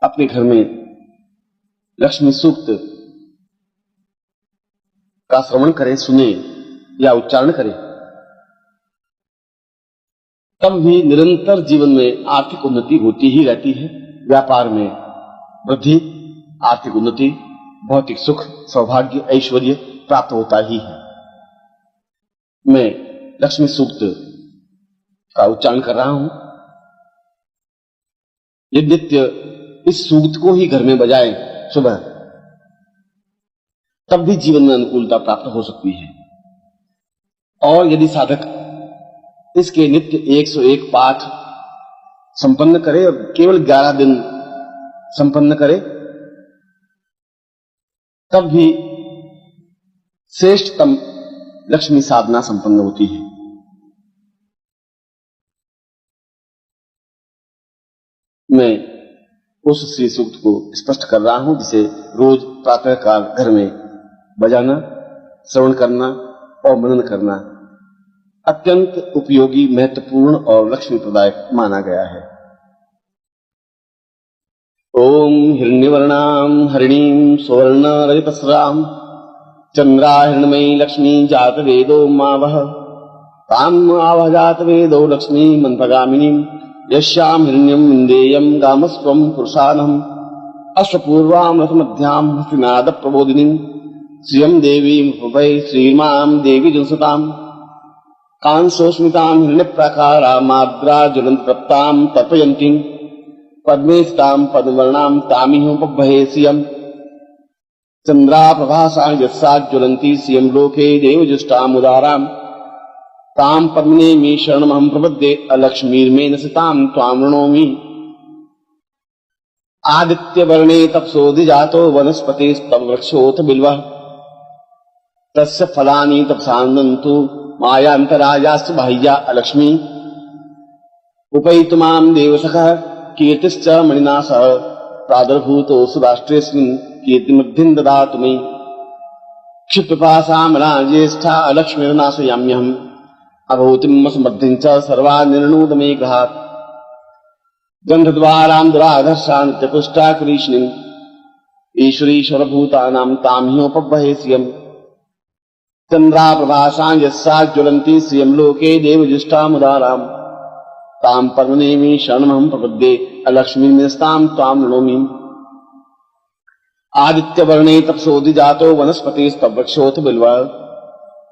अपने घर में लक्ष्मी सूक्त का श्रवण करें, सुने या उच्चारण करें, तब भी निरंतर जीवन में आर्थिक उन्नति होती ही रहती है। व्यापार में वृद्धि, आर्थिक उन्नति, भौतिक सुख, सौभाग्य, ऐश्वर्य प्राप्त होता ही है। मैं लक्ष्मी सूक्त का उच्चारण कर रहा हूं। यदि नित्य इस सूक्त को ही घर में बजाएं सुबह, तब भी जीवन में अनुकूलता प्राप्त हो सकती है। और यदि साधक इसके नित्य 101 पाठ संपन्न करे और केवल 11 दिन संपन्न करे, तब भी श्रेष्ठतम लक्ष्मी साधना संपन्न होती है। मैं उस श्री सूक्त को स्पष्ट कर रहा हूं, जिसे रोज प्रातःकाल घर में बजाना, श्रवण करना और मनन करना अत्यंत उपयोगी, महत्वपूर्ण और लक्ष्मी प्रदायक माना गया है। ओम हिरण्यवर्णाम हरिणीं सुवर्ण रजतस्राम चंद्राहिरणमयी लक्ष्मी जात वेदो मावह ताम आवह जात वेदो लक्ष्मी मंत्रगामिनीं यस्याम हिरण्यम विन्देयं गामस्वं पुरुषानहम् अश्वपूर्वां रथमध्यां हस्तिनाद प्रबोधिनीं श्रियं देवीं हृदये श्रीमां देवी जनसताम् कांसोस्मितां हिरण्यप्राकारां माद्रा ज्वलन्तप्तां तर्पयन्तीं पद्मे स्थितां पद्मवर्णां तामिहोपभये श्रियं चन्द्राप्रभासां यस्सा ज्वलन्ति श्रियं लोके देवजुष्टामुदारां तां पद्मिनीं शरणमहं प्रपद्ये अलक्ष्मीर्मेन सितां त्वां वृणोमि। आदित्यवर्णे तपसोऽधिजातो वनस्पतिस्तव वृक्षोऽथ बिल्वः तस्य फलानि तपसानन्तु मायान्तरायाश्च बाह्या अलक्ष्मी। उपैतुमां देवसखः कीर्तिश्च मणिना सह प्रादुर्भूतोऽसु राष्ट्रेऽस्मिन् कीर्तिमृद्धिं ददातु मे। क्षिप्तपासां ज्येष्ठा अलक्ष्मीर्नाशयाम्यहम् अभूतिं समृद्धिं च सर्वा निर्णूद मे गृहात्। गन्धद्वारां दुराधर्षा नित्यपुष्टा कृष्णीं ईश्वरीश्वरभूतानां तां ह्योपभये श्रियम्। चन्द्राप्रभासां यस्सा ज्वलन्ति श्रियं लोके देवजुष्टामुदारां तां पद्मिनीं शरणमहं प्रपद्ये अलक्ष्मीर्मिनस्तां त्वां वृणोमि। आदित्यवर्णे तपसोऽधिजातो वनस्पतिस्तव वृक्षोऽथ बिल्वः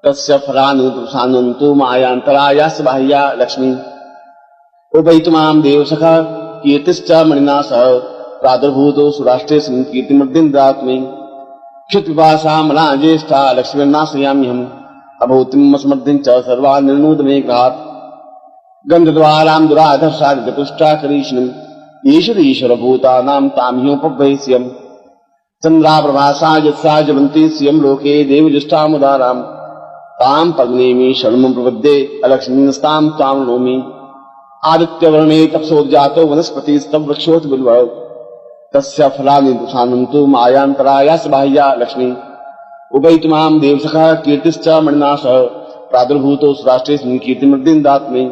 तस्य फलानि तपसानन्तु मायान्तरायाश्च बाह्या लक्ष्मी। उपैतुमां देवसखः कीर्तिश्च मणिना सह प्रादुर्भूतोऽसु राष्ट्रेऽस्मिन् कीर्तिमृद्धिं ददातु मे। क्षुत्पिपासां ज्येष्ठा लक्ष्मीर्नाशयाम्यहम् अभूतिं समृद्धिं च सर्वा निर्णूद मे गृहात्। गन्धद्वारां दुराधर्षा नित्यपुष्टा करीष्णीं ईश्वरीश्वरभूतानां तां ह्योपभये श्रियम्। चन्द्राप्रभासां यस्सा ज्वलन्ति श्रियं लोके देवजुष्टामुदारां तां पद्मिनीं शरणमहं प्रपद्ये अलक्ष्मीर्मिनस्तां त्वां वृणोमि। आदित्यवर्णे तपसोऽधिजातो वनस्पतिस्तव वृक्षोऽथ बिल्वः तस्य फलानि तपसानन्तु मायान्तरायाश्च बाह्या लक्ष्मी। उपैतुमां देवसखः कीर्तिश्च मणिना सह प्रादुर्भूतोऽसु राष्ट्रेऽस्मिन् कीर्तिमृद्धिं ददातु मे।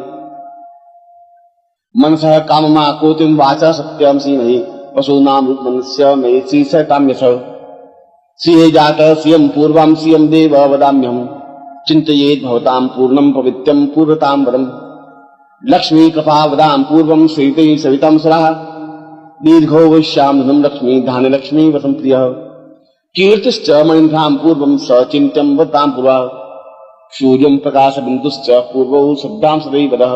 मनसः काममाकोतिं वाचा सत्यं सीमहि पशूनां रूपमनस्य मयि सैताम्यसः। श्रिये जातः श्रियं पूर्वं श्रियं देव वदाम्यहम् चिन्तयेत् भवतां पूर्णं पवित्रं पूर्वतां वरम्। लक्ष्मी कृपा वदां पूर्वं श्रीते सवितां सुराः दीर्घो वैश्यां धनं लक्ष्मी धान्यलक्ष्मी वसं प्रियः। कीर्तिश्च मणिभ्यां पूर्वं सचिन्त्यं वदां पुरः सूर्यं प्रकाशबिन्दुश्च पूर्वौ शब्दां सदैव वदः।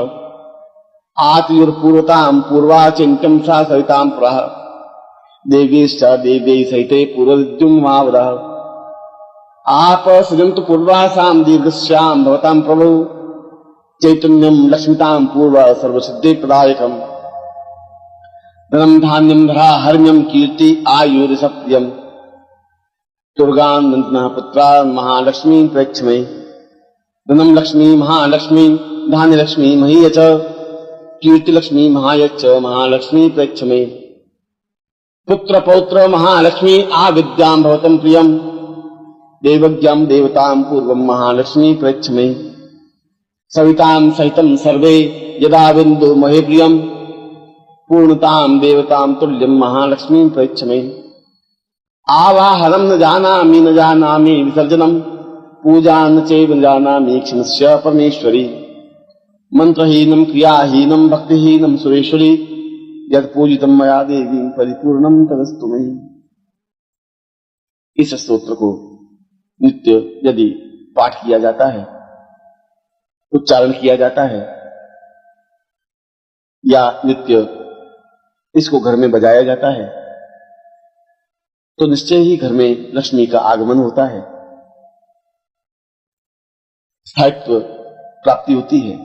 आत्युर्पूर्वतां पूर्वाचिन्त्यं सा सवितां पुरः देवीश्च देव्यै सहिते पूर्वविद्युन्मावदः। आप सृजन्तु पूर्वासां दीर्घस्यां भवतां प्रभु चैतन्यं लक्ष्मीतां पूर्व सर्वसिद्धिप्रदायकम्। धनं धान्यं धरा हर्म्यं कीर्ति आयुर्सप्रियम्। दुर्गान् नन्दनः पुत्रा महालक्ष्मी प्रेक्ष मे। धनं लक्ष्मी महालक्ष्मी धान्यलक्ष्मी महीय च कीर्तिलक्ष्मी महाय च महालक्ष्मी प्रेक्ष मे। पुत्र पौत्र महालक्ष्मी आविद्यां भवतं प्रियम्। देवज्ञं देवतां पूर्वं महालक्ष्मी प्रेक्ष मे। सवितां सहितं सर्वे यदा बिन्दु महे प्रियम्। पूर्णताम देवताम तुल्यम महालक्ष्मी प्रयच्छमे। आवाहनम न जानामि विसर्जनम, पूजा न चैव न जानामि क्षमस्य परमेश्वरी। मंत्रहीनम क्रियाहीनम भक्तिहीनम सुरेश्वरी, यद पूजितम मया देवी परिपूर्णम तदस्तु मयि। इस स्तोत्र को नित्य यदि पाठ किया जाता है, उच्चारण किया जाता है, या नित्य इसको घर में बजाया जाता है, तो निश्चय ही घर में लक्ष्मी का आगमन होता है, स्थायित्व प्राप्ति होती है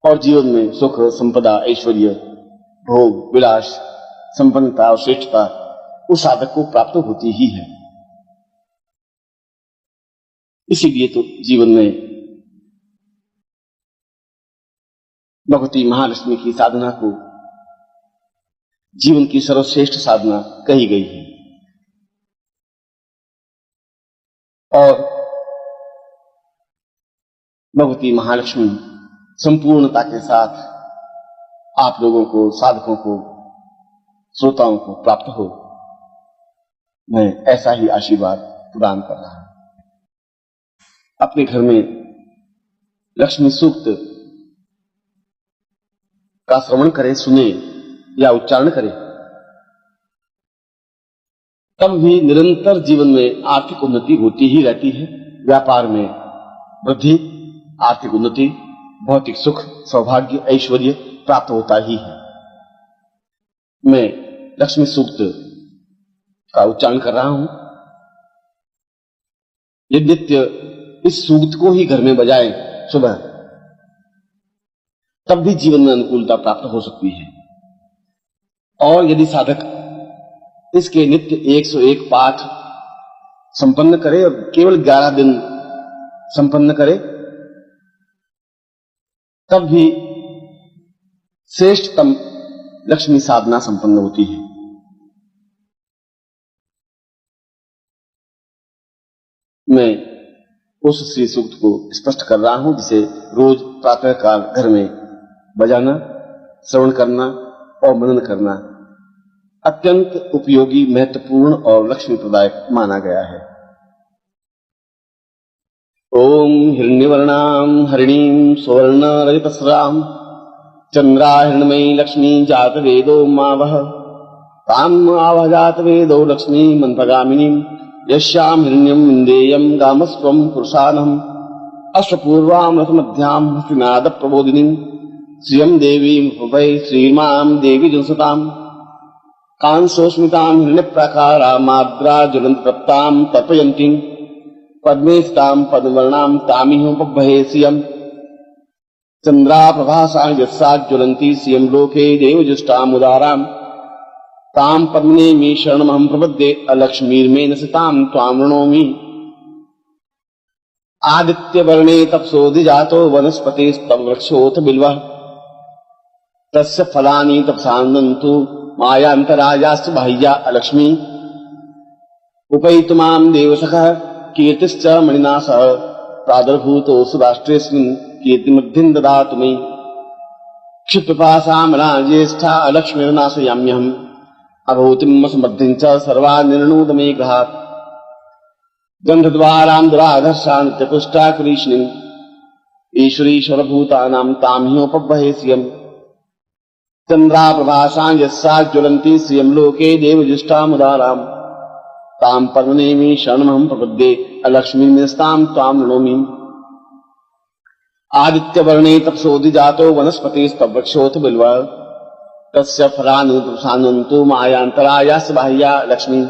और जीवन में सुख, संपदा, ऐश्वर्य, भोग, विलास, संपन्नता और श्रेष्ठता उस साधक को प्राप्त होती ही है। इसीलिए तो जीवन में भगवती महालक्ष्मी की साधना को जीवन की सर्वश्रेष्ठ साधना कही गई है। और भगवती महालक्ष्मी संपूर्णता के साथ आप लोगों को, साधकों को, श्रोताओं को प्राप्त हो, मैं ऐसा ही आशीर्वाद प्रदान कर रहा हूं। अपने घर में लक्ष्मी सूक्त का श्रवण करें, सुने या उच्चारण करें, तब भी निरंतर जीवन में आर्थिक उन्नति होती ही रहती है। व्यापार में वृद्धि, आर्थिक उन्नति, भौतिक सुख, सौभाग्य, ऐश्वर्य प्राप्त होता ही है। मैं लक्ष्मी सूक्त का उच्चारण कर रहा हूं। यदि नित्य इस सूक्त को ही घर में बजाएं सुबह, तब भी जीवन में अनुकूलता प्राप्त हो सकती है। और यदि साधक इसके नित्य 101 पाठ संपन्न करे और केवल 11 दिन संपन्न करे, तब भी श्रेष्ठतम लक्ष्मी साधना संपन्न होती है। मैं उस श्री सूक्त को स्पष्ट कर रहा हूं, जिसे रोज प्रातःकाल घर में बजाना, श्रवण करना और मनन करना अत्यंत उपयोगी, महत्वपूर्ण और लक्ष्मी प्रदायक माना गया है। ओम हिरण्यवर्णाम हरिणीं सुवर्ण रजतस्राम चंद्रा हिरण्मयी लक्ष्मी जात वेदो मावह ताम आवह जात वेदो लक्ष्मी मंत्रगामिनी यस्याम हिरण्यम विंदेयम गामस्वम पुरुषानहम अश्वपूर्वाम रथमध्याम हस्तिनाद प्रबोधिनी श्रियम देवी भवै श्रीमां देवी जनसताम कांसोस्मितां हिरण्यप्राकारा माद्रा ज्वलंत प्रप्तां तर्पयन्तीं पद्मे स्थितां पद्मवर्णां तामिहोपभये श्रियं चंद्रा प्रभासा यस्सा ज्वलन्ति श्रियं लोके देवजुष्टामुदारां तां पद्मनेमि शरणमहं प्रपद्ये अलक्ष्मीर्मेन सितां त्वां वृणोमि। आदित्यवर्णे तपसोऽधिजातो वनस्पतिस्तव वृक्षोऽथ बिल्वः तस्य फलानि तपसानन्तु मायान्तरायास्तु बाह्या अलक्ष्मी। उपैतुमां देवसखः कीर्तिश्च मणिना सह प्रादुर्भूतोऽसु राष्ट्रेऽस्मिन् कीर्तिमृद्धिं ददातु मे। क्षिप्तपासामना ज्येष्ठा अलक्ष्मीर्नाशयाम्यहम् अभूतिम् असमृद्धिम् च सर्वा निर्णूद मे गृहात्। गन्धद्वारां दुराधर्षा नित्यपुष्टा कृष्णीम् ईश्वरीश्वरभूतानां तां ह्योपभये श्रियम्। चंद्रा प्रभासां यस्सा ज्वलन्ति श्रियं लोके देवजुष्टामुदारां तां पद्मनेमि शरणमहं प्रपद्ये अलक्ष्मीर्मिनस्तां त्वां वृणोमि। आदित्यवर्णे तपसोऽधिजातो वनस्पतिस्तव वृक्षोऽथ बिल्वः तस्य फलानि तपसानन्तु मायान्तरायास्तु बाह्या लक्ष्मी।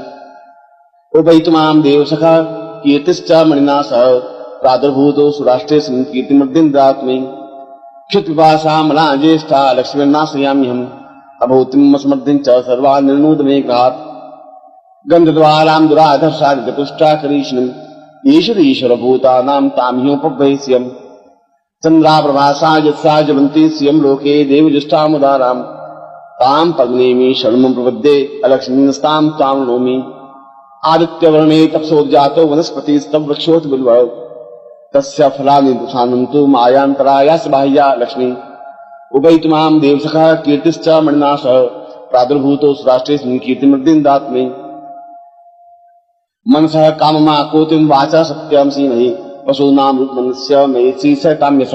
उपैतुमां देवसखः कीर्तिश्च मणिना सह प्रादुर्भूतोऽसु राष्ट्रेऽस्मिन् कीर्तिमृद्धिं ददातु मे। क्षुत्पिपासामला ज्येष्ठा लक्ष्मीर्नाशयाम्यहम् अभूतिम् असमृद्धिम् च सर्वा निर्णूद मे गृहात्। गन्धद्वारां दुराधर्षा नित्यपुष्टा करीष्णीम् ईश्वरीश्वरभूतानां तां ह्योपभये श्रियम्। चंद्रा प्रभासा यस्सा ज्वलन्ति श्रियं लोके देवजुष्टामुदारां तां पद्मनेमि शरणमहं प्रपद्ये अलक्ष्मीर्नस्तां त्वां वृणोमि। आदित्यवर्णे तपसोऽधिजातो वनस्पतिस्तव वृक्षोऽथ बिल्वः तस्य फलानि तपसानन्तु मायान्तरायास्तु बाह्या लक्ष्मी। उपैतुमाम देवसखा कीर्तिश्च मणिनाश प्रादुर्भूतो राष्ट्रे कीर्तिमर्दिन्दात्मे मनसः काममा कोतिम वाचा सत्यम सीमहि पशूनां रूपमनस्य मयि स काम्यस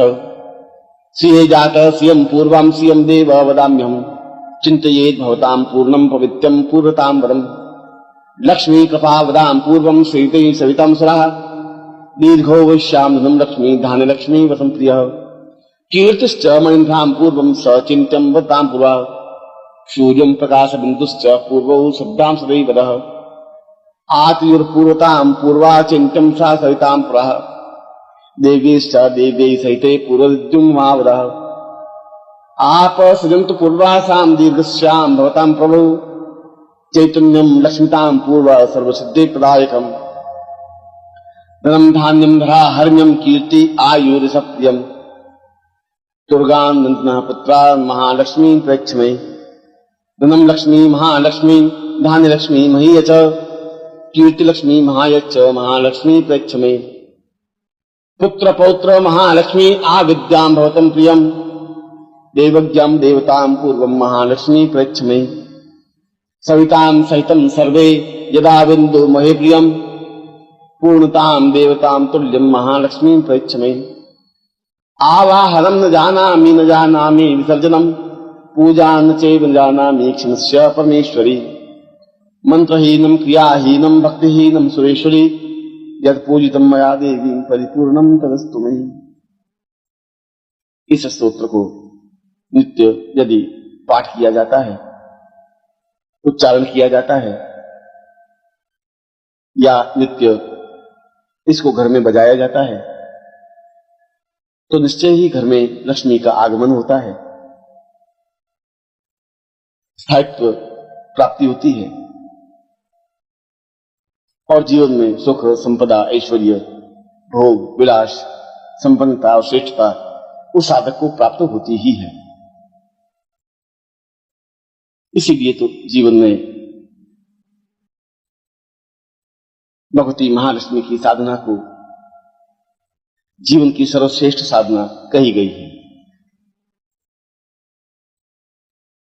सिंहे जात सियं पूर्वं सियं देव वदाम्यहं चिन्तयेत् भवतां पूर्णं पवित्रं पूर्वतां वरम् लक्ष्मी कृपा वदां पूर्वं श्रीते सवितं सुरः दीर्घो वैश्यामधनं लक्ष्मी धान्य लक्ष्मी वसं प्रियः कीर्तिश्च मणिभ्यां पूर्वं स चिन्त्यं वदां पुरः सूर्यं प्रकाशबिन्दुश्च पूर्वौ शब्दां सदैव वदः आत्युर्पूर्वतां पूर्वा चिन्त्यं सा सवितां पुरः देवीश्च देव्यै सहिते पूर्वविद्युन्मावदः आप सृजन्तु पूर्वासां दीर्घस्यां भवतां प्रभो चैतन्यं लक्ष्मीतां पूर्व सर्वसिद्धिप्रदायकम् धनं धान्यं धरा हर्म्यं कीर्ति आयुर्सप्रियम् दुर्गान् नन्दनः पुत्रा महालक्ष्मी प्रेक्षमे धनं लक्ष्मी महालक्ष्मी धान्यलक्ष्मी महीय च कीर्तिलक्ष्मी महाय च महालक्ष्मी प्रेक्षमे पुत्र पौत्र महालक्ष्मी आविद्यां भवतं प्रियं देवज्ञं देवतां पूर्वं महालक्ष्मी प्रेक्षमे सवितां सहितं सर्वे यदा बिन्दु महे प्रियं पूर्णतां देवतां तुल्यं महालक्ष्मी प्रेक्षमे आवाहनं न जानामि विसर्जनं पूजा न चैव न जानामि क्षमस्य परमेश्वरी मंत्रहीनं क्रियाहीनं भक्तिहीनं सुरेश्वरी यत् पूजितं मया देवी परिपूर्णं तदस्तु मयि। इस स्तोत्र को नित्य यदि पाठ किया जाता है, उच्चारण किया जाता है या नित्य इसको घर में बजाया जाता है तो निश्चय ही घर में लक्ष्मी का आगमन होता है, स्थायित्व प्राप्ति होती है और जीवन में सुख संपदा ऐश्वर्य भोग विलास संपन्नता और श्रेष्ठता उस साधक को प्राप्त होती ही है। इसीलिए तो जीवन में भगवती महालक्ष्मी की साधना को जीवन की सर्वश्रेष्ठ साधना कही गई है।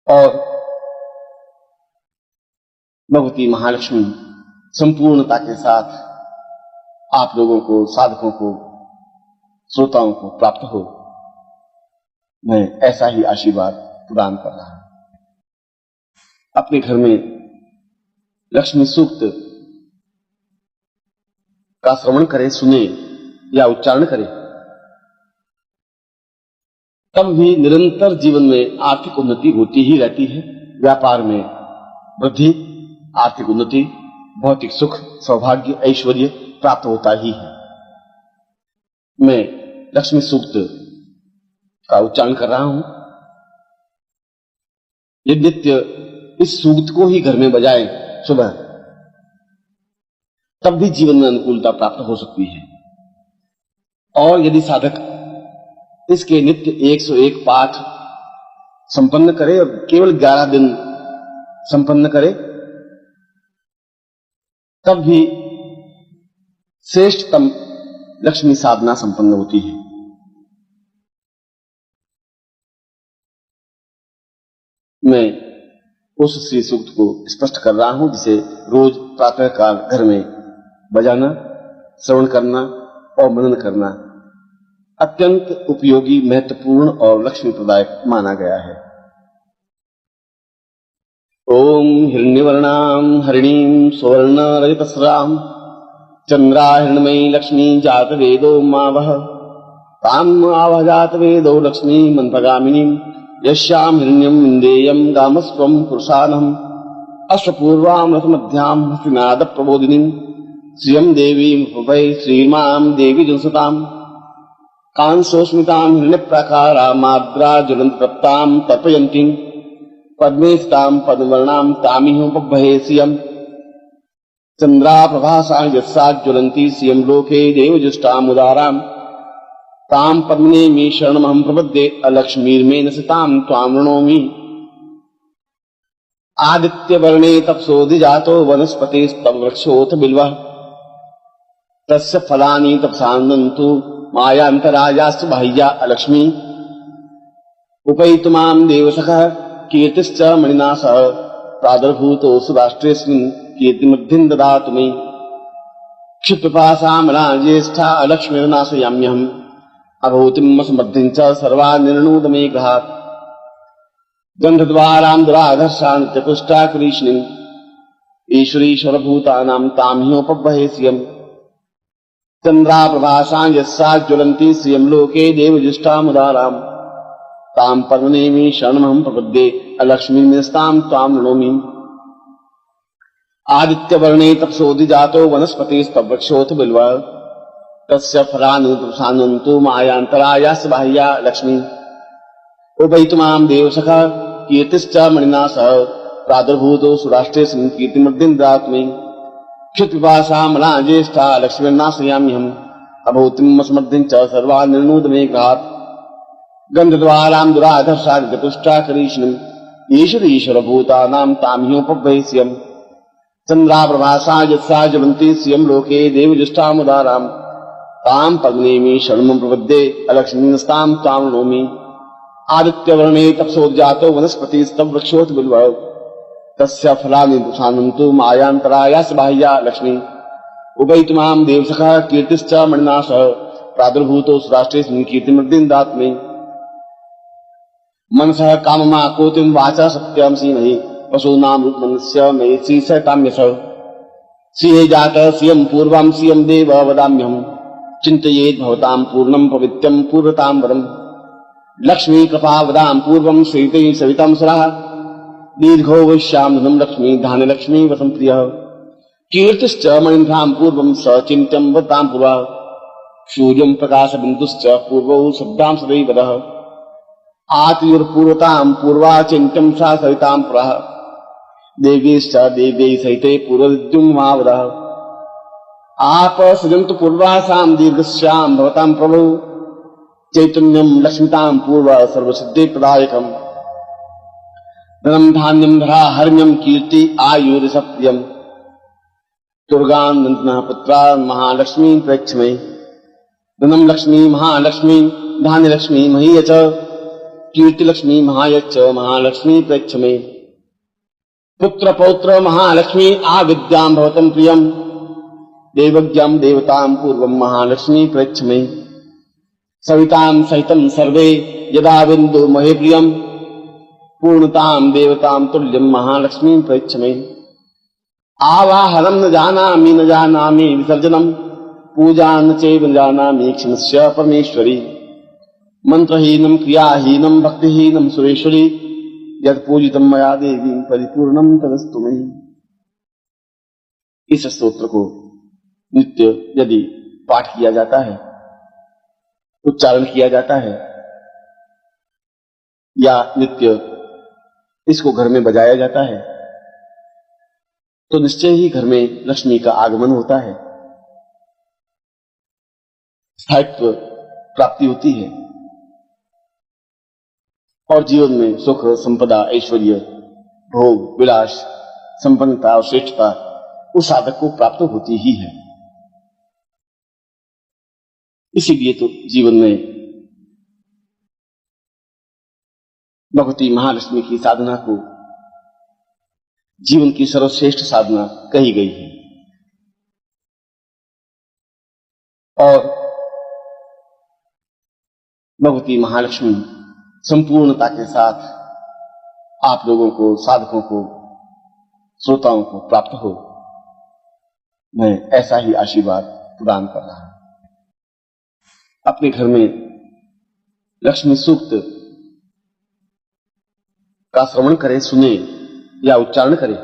और भगवती महालक्ष्मी संपूर्णता के साथ आप लोगों को, साधकों को, श्रोताओं को प्राप्त हो, मैं ऐसा ही आशीर्वाद प्रदान कर रहा हूं। अपने घर में लक्ष्मी सूक्त का श्रवण करें, सुने या उच्चारण करें, तब भी निरंतर जीवन में आर्थिक उन्नति होती ही रहती है। व्यापार में वृद्धि, आर्थिक उन्नति, भौतिक सुख, सौभाग्य, ऐश्वर्य प्राप्त होता ही है। मैं लक्ष्मी सूक्त का उच्चारण कर रहा हूं। यदि नित्य इस सूक्त को ही घर में बजाएं सुबह, तब भी जीवन में अनुकूलता प्राप्त हो सकती है। और यदि साधक इसके नित्य 101 पाठ संपन्न करे और केवल 11 दिन संपन्न करे, तब भी श्रेष्ठतम लक्ष्मी साधना संपन्न होती है। मैं उस श्री सूक्त को स्पष्ट कर रहा हूं जिसे रोज प्रातःकाल घर में बजाना, श्रवण करना और मनन करना अत्यंत उपयोगी, महत्वपूर्ण और लक्ष्मी प्रदायक माना गया है। ओम हिरण्यवर्णां हरिणीं सुवर्ण रजतस्रां चंद्रा हिरण्मयी लक्ष्मी जात वेदो मावह ताम आवह जात वेदो लक्ष्मी मंत्रगामिनीं यस्यां हिरण्यं विन्देयं गामस्वं पुरुषानहम् अश्वपूर्वां रथमध्यां हस्तिनाद प्रबोधिनीं श्रियं देवीं हृदये श्रीमां देवी जनसतां कांसोस्मितां हिरण्यप्राकारा माद्रा ज्वलन्तप्तां तर्पयन्तीं पद्मे स्तां पद्मवर्णां तामिहोपभये श्रियं चंद्रा प्रभासा यस्सा ज्वलन्ति श्रियं लोके देवजुष्टामुदारां तां पद्मिनीं शरणमहं प्रपद्ये अलक्ष्मीर्मेन सितां त्वां वृणोमि आदित्यवर्णे तपसोऽधिजातो वनस्पतिस्तव वृक्षोऽथ बिल्वः तस्य फलानि तपसानन्तु मायान्तरायास्तु बाह्या अलक्ष्मी उपैतुमाम देवसखः कीर्तिश्च मणिना सह प्रादुर्भूतो सुराष्ट्रेऽस्मिन् कीर्तिमृद्धिं ददातु मे क्षुत्पिपासामना ज्येष्ठा अलक्ष्मीर्नाशयाम्यहम् अभूतिम् असमृद्धिम् च सर्वान् निर्णूद मे गृहात् गन्धद्वाराम् दुराधर्षान् नित्यपुष्टाकुरीशिनीम् ईश्वरीश्वरभूतानां तां ह्योपबहे श्रियम् चन्द्राप्रभासां यस्सा ज्वलन्ति श्रियम् लोके देवजुष्टामुदाराम् तां परमनेमि शरणमहं प्रपद्ये अलक्ष्मीर्निस्तां त्वां नृणोमि आदित्यवर्णे तपसोऽधिजातो वनस्पतिस्तवृक्षोऽथ बिल्वः तस्य फलानि प्रसादन्तु मायान्तरायास्य बाह्या लक्ष्मी उपैतुमां देवसखः कीर्तिश्च मणिना सह प्रादुर्भूतो सुराष्ट्रेऽस्मिन् कीर्तिमृद्धिं ददातु मे क्षुत्पिपासामना ज्येष्ठा लक्ष्मीर्नाशयाम्यहम् अभूतिम् असमृद्धिं च सर्वान् निर्णूद मे गृहात् गन्धद्वारां दुराधर्षा नित्यपुष्टाकरीशिनीम् ईश्वरीश्वरभूतानां तां ह्योपबहे श्रियम् चन्द्राप्रभासा यत्सा ज्वलन्ति श्रियम् लोके देवजुष्टामुदाराम् तां पद्मिनीमि शरणमहं प्रपद्ये अलक्ष्मीस्तां त्वां नृणोमि आदित्यवर्णे तपसोऽधिजातो वनस्पतिस्तवृक्षोऽथ बिल्वः तस्य फलानि प्रसादन्तु मायान्तरायास्य बाह्या लक्ष्मी उपैतुमां देवसखः कीर्तिश्च मणिना सह प्रादुर्भूतो सुराष्ट्रेऽस्मिन् कीर्तिमृद्धिं ददातु मे मनसः काममाकोतिं वाचा सत्यं सीमहि पशूनां रूपमनस्य मयि स काम्यसः श्रिये जातः श्रियं पूर्वं श्रियं देव वदाम्यहम् चिन्तयेत् भवतां पूर्णं पवित्रं पूर्वतां वरम् लक्ष्मी कृपा वदां पूर्वं श्रीते सवितं सुरः दीर्घो वैश्यां धनं लक्ष्मी धान्यलक्ष्मी वसं प्रियः कीर्तिश्च मणिभ्यां पूर्वं स चिन्त्यं वदां पुरः सूर्यं प्रकाशबिन्दुश्च पूर्वौ शब्दां सदैव वदः आतिर्पूर्वतां पूर्वा चिन्त्यं सा सवितां पुरः देवीश्च देव्यै सहिते पूर्वविद्युन्मावदः आप सृजन्तु पूर्वासां दीर्घस्यां भवतां प्रभु चैतन्यं लक्ष्मीतां पूर्व सर्वसिद्धिप्रदायकम् धनं धान्यं धरा हर्म्यं कीर्ति आयुर्सप्रियम् दुर्गान् नन्दनः पुत्रा महालक्ष्मी प्रेक्षमे धनं लक्ष्मी महालक्ष्मी धान्यलक्ष्मी महीय च कीर्तिलक्ष्मी महाय च महालक्ष्मी प्रेक्षमे पुत्र पौत्र महालक्ष्मी आविद्यां भवतं प्रियम् देवज्ञं देवतां पूर्वं महालक्ष्मी प्रेक्षमे सवितां सहितं सर्वे यदा बिन्दु महे प्रियम् पूर्णतां देवतां तुल्यं महालक्ष्मी प्रेक्षमे आवाहनं न जानामि विसर्जनं पूजा न चैव न जानामि क्षमस्य परमेश्वरी मंत्रहीनं क्रियाहीनं भक्तिहीनं सुरेश्वरी यत् पूजितं मया देवी परिपूर्णं तदस्तु मे। इस स्तोत्र को नित्य यदि पाठ किया जाता है, उच्चारण किया जाता है या नित्य इसको घर में बजाया जाता है तो निश्चय ही घर में लक्ष्मी का आगमन होता है, स्थायित्व प्राप्ति होती है और जीवन में सुख संपदा ऐश्वर्य भोग विलास संपन्नता और श्रेष्ठता उस साधक को प्राप्त होती ही है। इसीलिए तो जीवन में भगवती महालक्ष्मी की साधना को जीवन की सर्वश्रेष्ठ साधना कही गई है। और भगवती महालक्ष्मी संपूर्णता के साथ आप लोगों को, साधकों को, श्रोताओं को प्राप्त हो, मैं ऐसा ही आशीर्वाद प्रदान कर रहा हूं। अपने घर में लक्ष्मी सूक्त का श्रवण करें, सुने या उच्चारण करें,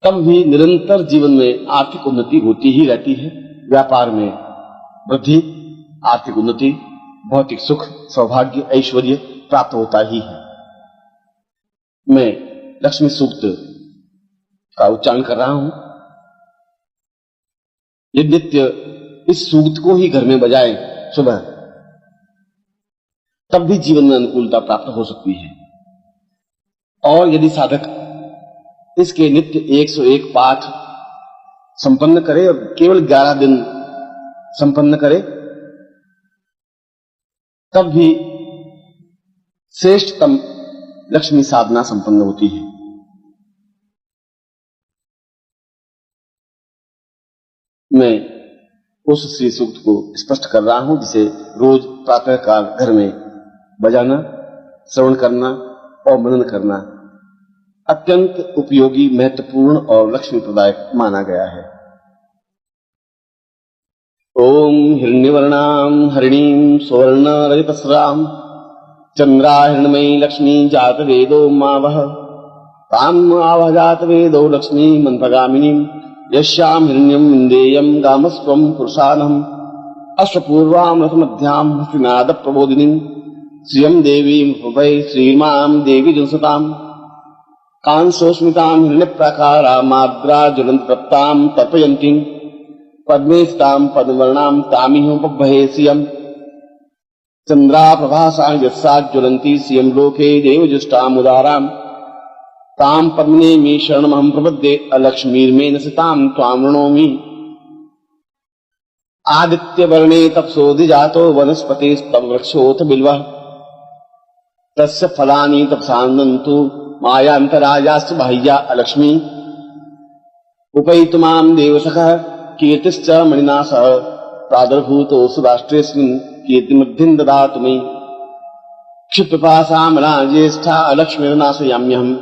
तब भी निरंतर जीवन में आर्थिक उन्नति होती ही रहती है। व्यापार में वृद्धि, आर्थिक उन्नति, भौतिक सुख, सौभाग्य, ऐश्वर्य प्राप्त होता ही है। मैं लक्ष्मी सूक्त का उच्चारण कर रहा हूं। यदि नित्य इस सूक्त को ही घर में बजाएं सुबह, तब भी जीवन में अनुकूलता प्राप्त हो सकती है। और यदि साधक इसके नित्य 101 पाठ संपन्न करे और केवल 11 दिन संपन्न करे, तब भी श्रेष्ठतम लक्ष्मी साधना संपन्न होती है। मैं उस श्री सूक्त को स्पष्ट कर रहा हूं जिसे रोज प्रातःकाल घर में बजाना, श्रवण करना और मनन करना अत्यंत उपयोगी, महत्वपूर्ण और लक्ष्मी प्रदायक माना गया है। ओम हिरण्यवर्णाम हरिणीं सुवर्ण रजतस्राम चंद्रा हिरण्मयी लक्ष्मी जात वेदो मावह ताम आवह जात वेदो लक्ष्मी मंत्रगामिनीं यस्याम हिरण्यम विंदेयम गामस्वम पुरुषानहम् अश्वपूर्वाम रथमध्याम हस्तिनाद प्रबोधिनीं श्रियं देवीं हृदये श्रीमां देवी जुंसताम् कांसोस्मितां हिरण्यप्राकाराम् आर्द्रा ज्वलन्ततप्तां तर्पयन्तीं पद्मे स्थितां पद्मवर्णां तामिहोपबहे श्रियं चंद्रा प्रभासां यस्सा ज्वलन्ति श्रियं लोके देवजुष्टामुदाराम् तां पद्मनेमि शरणमहं प्रपद्ये अलक्ष्मीर्मेन सितां त्वां वृणोमि आदित्यवर्णे तपसोऽधिजातो वनस्पतिस्तव वृक्षोऽथ बिल्वः तस्य फलानि तपसानन्तु मायान्तरायास्तु बाह्या अलक्ष्मी उपैतुमां देवसखः कीर्तिश्च मणिना सह प्रादुर्भूतोऽसु राष्ट्रेऽस्मिन् कीर्तिमद्धिं ददातु मे क्षिप्तपासां ज्येष्ठा अलक्ष्मीर्नाशयाम्यहम्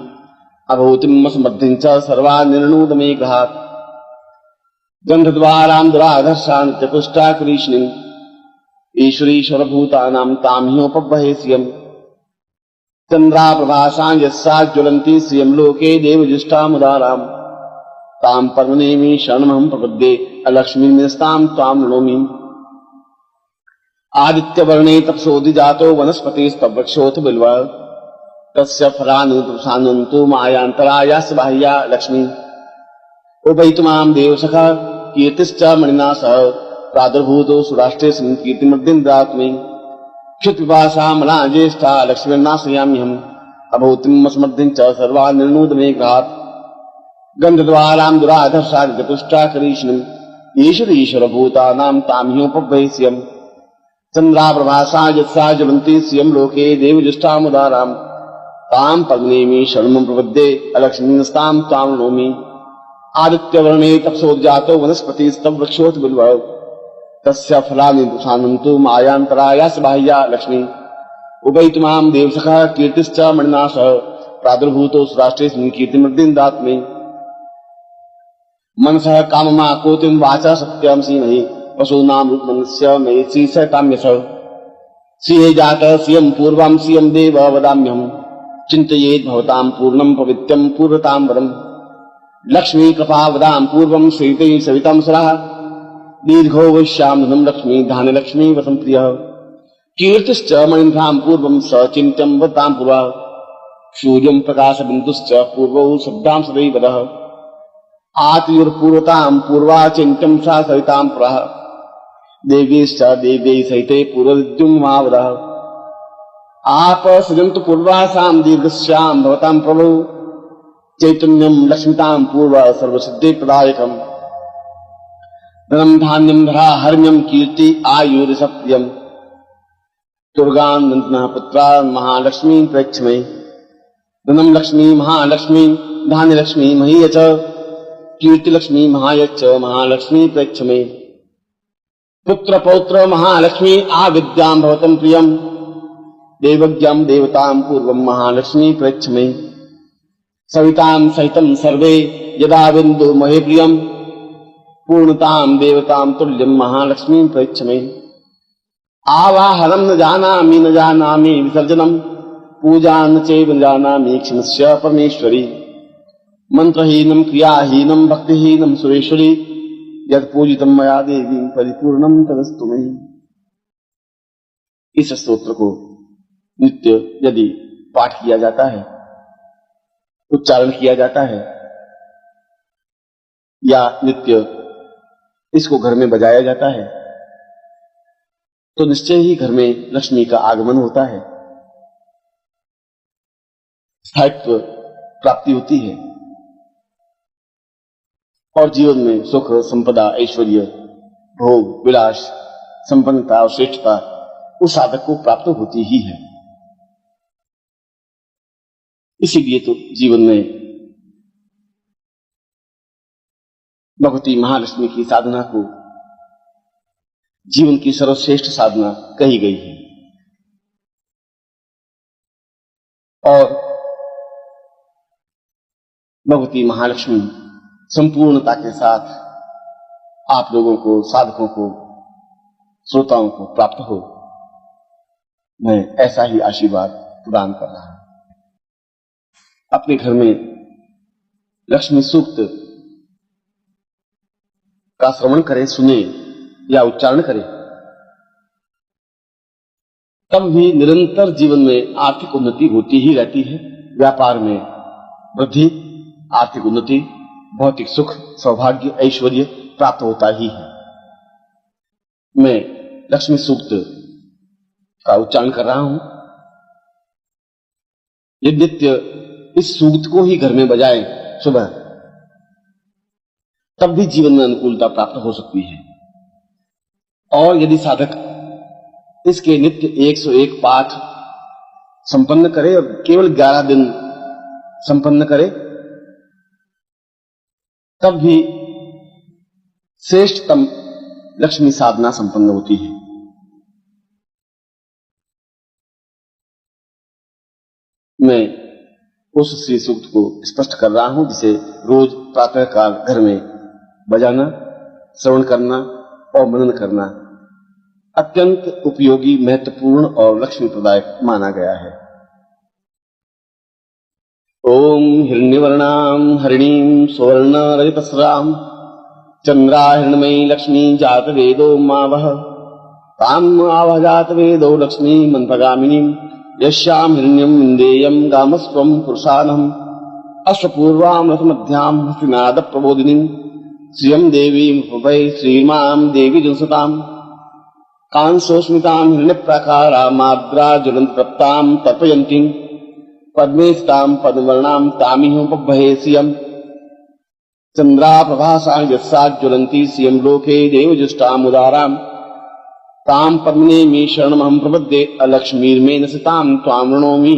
अभूतिम् असमद्धिं च सर्वा निर्णूत मे गृहात् गन्धद्वारां दुराधर्षा नित्यपुष्टा कृष्णीम् ईश्वरीश्वरभूतानां तां ह्योपबहे श्रियम् चंद्रा प्रभासां यस्सा ज्वलन्ति श्रियं लोके देवजुष्टामुदारां तां पद्मनेमि शरणमहं प्रपद्ये अलक्ष्मीर्मिस्तां त्वां वृणोमि आदित्यवर्णे तपसोऽधिजातो वनस्पतिस्तव वृक्षोऽथ बिल्वः तस्य फलानि तपसानन्तु मायान्तरायास्तु बाह्या लक्ष्मी उपैतुमां देवसखः कीर्तिश्च मणिना सह प्रादुर्भूतोऽसु राष्ट्रेऽस्मिन् कीर्तिमद्धिं ददातु मे क्षुत्पिपासां ज्येष्ठा लक्ष्मीर्नाशयाम्यहम् अभूतिम् असमद्धिं च सर्वा निर्णूत मे गृहात् गन्धद्वारां दुराधर्षा नित्यपुष्टा करीष्णीम् ईश्वरीश्वरभूतानां तां ह्योपबहे श्रियम् चंद्रा प्रभासां यस्सा ज्वलन्ति श्रियं लोके देवजुष्टामुदारां तां पद्मनेमि शरणमहं प्रपद्ये अलक्ष्मीर्मिस्तां त्वां वृणोमि आदित्यवर्णे तपसोऽधिजातो वनस्पतिस्तव वृक्षोऽथ बिल्वः तस्य फलानि तपसानन्तु मायान्तरायास्तु बाह्या लक्ष्मी उपैतुमां देवसखः कीर्तिश्च मणिना सह प्रादुर्भूतोऽसु राष्ट्रेऽस्मिन् कीर्तिमद्धिं ददातु मे मनसः काममाकोतिं वाचा सत्यं सीमहि पशूनां रूपमनस्य मयि स काम्यसः श्रिये जातः श्रियं पूर्वं श्रियं देव वदाम्यहम् चिन्तयेत् भवतां पूर्णं पवित्रं पूर्वतां वरम् लक्ष्मी कृपा वदां पूर्वं श्रीते सवितां सुराः दीर्घो वैश्यां धनं लक्ष्मी धान्यलक्ष्मी वसं प्रियः कीर्तिश्च मणिभ्रां पूर्वं स चिन्त्यं वदां पुरः सूर्यं प्रकाशबिन्दुश्च पूर्वौ शब्दां सदैव वदः आत्युर्पूर्वतां पूर्वा चिन्त्यं सा सवितां पुरः देवीश्च देव्यै सहिते पूर्वविद्युन्मावदः आप सृजन्तु पूर्वासां दीर्घस्यां भवतां प्रभो चैतन्यं लक्ष्मीतां पूर्व सर्वसिद्धिप्रदायकम् धनं धान्यं धरा हर्म्यं कीर्ति आयुर्सप्रियम् दुर्गान् नन्दनः पुत्रा महालक्ष्मी प्रेक्षमे धनं लक्ष्मी महालक्ष्मी धान्यलक्ष्मी महीय च कीर्तिलक्ष्मी महाय च महालक्ष्मी प्रेक्षमे पुत्र पौत्र महालक्ष्मी आविद्यां भवतं प्रियम् देवज्ञं देवतां पूर्वं महालक्ष्मी प्रेक्षमे सवितां सहितं सर्वे यदा बिन्दु महे प्रियम् पूर्णतां देवतां तुल्यं महालक्ष्मी प्रेक्षमे आवाहनं न जानामि विसर्जनं पूजा न चैव न जानामि क्षमस्य परमेश्वरी मंत्रहीनं क्रियाहीनं भक्तिहीनं सुरेश्वरी यत् पूजितं मया देवी परिपूर्णं तदस्तु मे। इस स्तोत्र को नित्य यदि पाठ किया जाता है, उच्चारण किया जाता है या नित्य इसको घर में बजाया जाता है तो निश्चय ही घर में लक्ष्मी का आगमन होता है, स्थायित्व प्राप्ति होती है और जीवन में सुख, संपदा, ऐश्वर्य, भोग, विलास, संपन्नता और श्रेष्ठता उस साधक को प्राप्त होती ही है। इसीलिए तो जीवन में भगवती महालक्ष्मी की साधना को जीवन की सर्वश्रेष्ठ साधना कही गई है। और भगवती महालक्ष्मी संपूर्णता के साथ आप लोगों को, साधकों को, श्रोताओं को प्राप्त हो, मैं ऐसा ही आशीर्वाद प्रदान कर रहा हूं। अपने घर में लक्ष्मी सूक्त का श्रवण करें, सुने या उच्चारण करें, तब भी निरंतर जीवन में आर्थिक उन्नति होती ही रहती है। व्यापार में वृद्धि, आर्थिक उन्नति, भौतिक सुख, सौभाग्य, ऐश्वर्य प्राप्त होता ही है। मैं लक्ष्मी सूक्त का उच्चारण कर रहा हूं। यदि नित्य इस सूक्त को ही घर में बजाएं सुबह, तब भी जीवन में अनुकूलता प्राप्त हो सकती है। और यदि साधक इसके नित्य 101 पाठ संपन्न करे और केवल 11 दिन संपन्न करे, तब भी श्रेष्ठतम लक्ष्मी साधना संपन्न होती है। मैं उस श्री सूक्त को स्पष्ट कर रहा हूं, जिसे रोज प्रातःकाल घर में बजाना, श्रवण करना और मनन करना अत्यंत उपयोगी, महत्वपूर्ण और लक्ष्मी प्रदायक माना गया है। ओम हिरण्यवर्णाम हरिणीं सुवर्ण रजतस्राम चंद्रा हिरण्मयी लक्ष्मी जात वेदो मावह ताम आवह जात वेदो लक्ष्मी मंत्रगामिनीं यस्याम हिरण्यम विन्देयं गामस्वं पुरुषानहम् अश्वपूर्वां रथमध्यां हस्तिनाद प्रबोधिनीं श्रियं देवीं हृदये श्रीमां देवी जुंसताम् कांसोस्मितां हिरण्यप्राकारां माद्रा ज्वलन्तप्तां तर्पयन्तीं पद्मे स्थितां पद्मवर्णां तामिहोपभये श्रियं चंद्रा प्रभासां यस्सा ज्वलन्ति श्रियं लोके देवजुष्टामुदारां तां पद्मनेमि शरणमहं प्रपद्ये अलक्ष्मीर्मेन सितां त्वां वृणोमि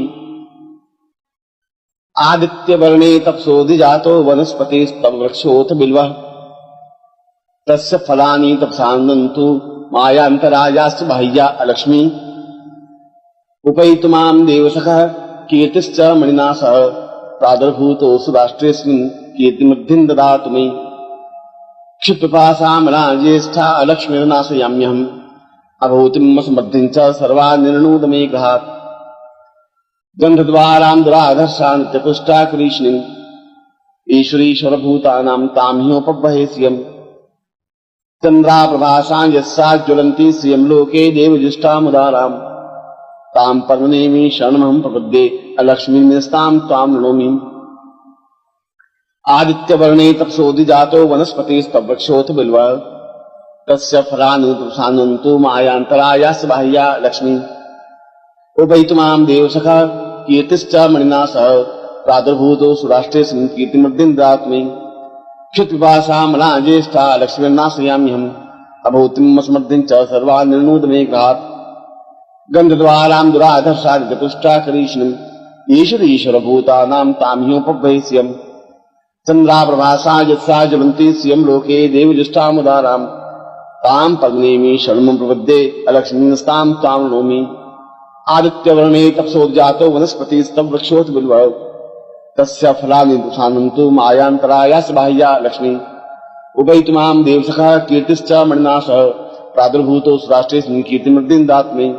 आदित्यवर्णे तपसोऽधिजातो वनस्पतिस्तव वृक्षोऽथ बिल्वः तस्य फलानि तपसानन्तु मायान्तरायाश्च बाह्या अलक्ष्मी उपैतुमां देवसखः कीर्तिश्च मणिना सह प्रादुर्भूतोऽसु राष्ट्रेऽस्मिन् कीर्तिमद्धिं ददातु मयि क्षिप्तपासां ज्येष्ठा अलक्ष्मीर्नाशयाम्यहम् अभूतिम् असमद्धिं च सर्वा निर्णूद मे गृहात् गन्धद्वारां दुराधर्षा नित्यपुष्टा कृष्णीम् ईश्वरीश्वरभूतानां तां ह्योपभये श्रियम् चंद्रा प्रभासां यस्सा ज्वलन्ति श्रियं लोके देवजुष्टामुदारां तां पद्मनेमि शरणमहं प्रपद्ये अलक्ष्मीर्मिस्तां त्वां वृणोमि आदित्यवर्णे तपसोऽधिजातो वनस्पतिस्तव वृक्षोऽथ बिल्वः तस्य फलानि तपसानन्तु मायान्तरायाश्च बाह्या लक्ष्मी उपैतुमां देवसखः कीर्तिश्च मणिना सह प्रादुर्भूतोऽसु राष्ट्रेऽस्मिन् कीर्तिमद्धिं ददातु मयि क्षुत्पिपासां ज्येष्ठा लक्ष्मीर्नाशयाम्यहम् अभूतिम् असमद्धिं च सर्वा निर्णूद मे गृहात् गन्धद्वारां दुराधर्षा नित्यपुष्टा करीष्णीम् ईश्वरीश्वरभूतानां तां ह्योपभये श्रियम् चंद्रा प्रभासां यस्सा ज्वलन्ति श्रियं लोके देवजुष्टामुदारां तां पद्मनेमि शरणमहं प्रपद्ये अलक्ष्मीर्मिस्तां त्वां वृणोमि आदित्यवर्णे तपसोऽधिजातो वनस्पतिस्तव वृक्षोऽथ बिल्वः तस्य फलानि तपसानन्तु मायान्तरायाश्च बाह्या लक्ष्मी उपैतुमां देवसखः कीर्तिश्च मणिना सह प्रादुर्भूतोऽसु राष्ट्रेऽस्मिन् कीर्तिमद्धिं ददातु मयि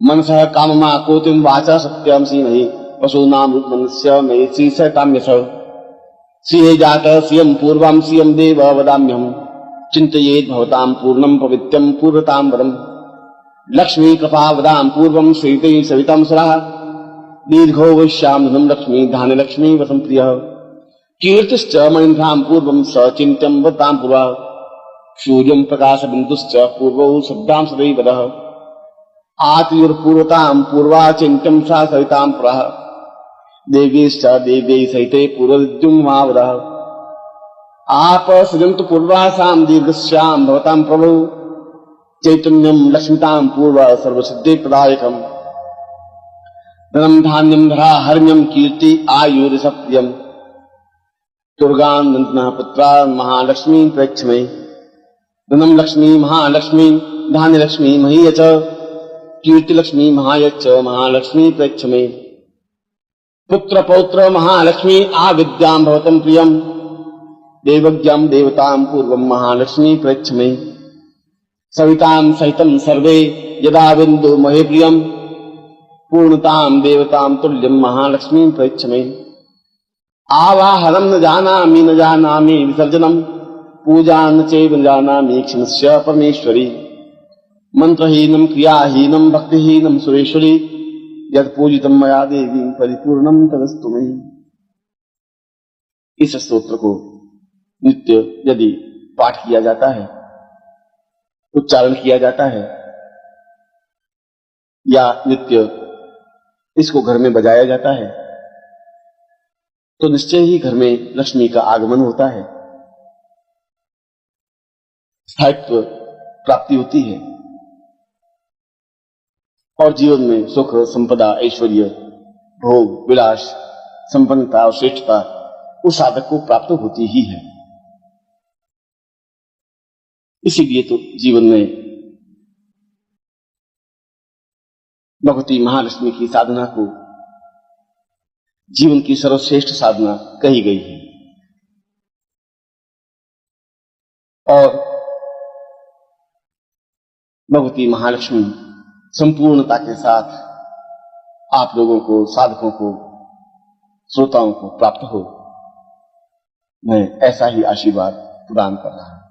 मनसः काममाकोतिं वाचा सत्यं सीमहि पशूनां रूपमनस्य मयि स काम्यसः श्रिये जातः श्रियं पूर्वं श्रियं देव वदाम्यहम् चिन्तयेत् भवतां पूर्णं पवित्रं पूर्वतां वरम् लक्ष्मी कृपा वदां पूर्वं श्रीते सवितं सुराः दीर्घो वैश्यामधुनं लक्ष्मी धान्यलक्ष्मी वसं प्रियः कीर्तिश्च मणिभ्यां पूर्वं सचिन्त्यं वदां पुरः सूर्यं प्रकाशबिन्दुश्च पूर्वौ शब्दां सदैवदः आत्युर्पूर्वतां पूर्वाचिन्त्यं सा सवितां पुरः देवीश्च देव्यै सहिते पूर्वविद्युन्मावदः आप सृजन्तु पूर्वासां दीर्घस्यां भवतां प्रभो चैतन्यम लक्ष्मीताम पूर्व सर्वसिद्धि प्रदायकम धनम धान्यम धरा हर्म्यम कीर्ति आयुर्सप्रियम दुर्गान नंदना पुत्रा महालक्ष्मी प्रेक्षमे धनम लक्ष्मी महालक्ष्मी धान्य लक्ष्मी महीयच कीर्ति लक्ष्मी महायच महालक्ष्मी प्रेक्षमे पुत्र पौत्र महालक्ष्मी आविद्याम भवतम प्रियम देवज्ञम देवताम पूर्वम महालक्ष्मी प्रेक्षमे सविताम सहितम सर्वे यदा बिंदु महे प्रियम पूर्णताम देवताम तुल्यम महालक्ष्मी प्रेक्षमे आवाहनम न जानामि विसर्जनम पूजा न चैव न जानामि क्षमस्य परमेश्वरी मंत्रहीनम क्रियाहीनम भक्तिहीनम सुरेश्वरी यद पूजितम मया देवी परिपूर्णम तदस्तु मयि। इस स्तोत्र को नित्य यदि पाठ किया जाता है, उच्चारण किया जाता है या नित्य इसको घर में बजाया जाता है तो निश्चय ही घर में लक्ष्मी का आगमन होता है, स्थायित्व प्राप्ति होती है और जीवन में सुख संपदा ऐश्वर्य भोग विलास संपन्नता और श्रेष्ठता उस साधक को प्राप्त होती ही है। इसीलिए तो जीवन में भगवती महालक्ष्मी की साधना को जीवन की सर्वश्रेष्ठ साधना कही गई है। और भगवती महालक्ष्मी संपूर्णता के साथ आप लोगों को, साधकों को, श्रोताओं को प्राप्त हो, मैं ऐसा ही आशीर्वाद प्रदान कर रहा हूं।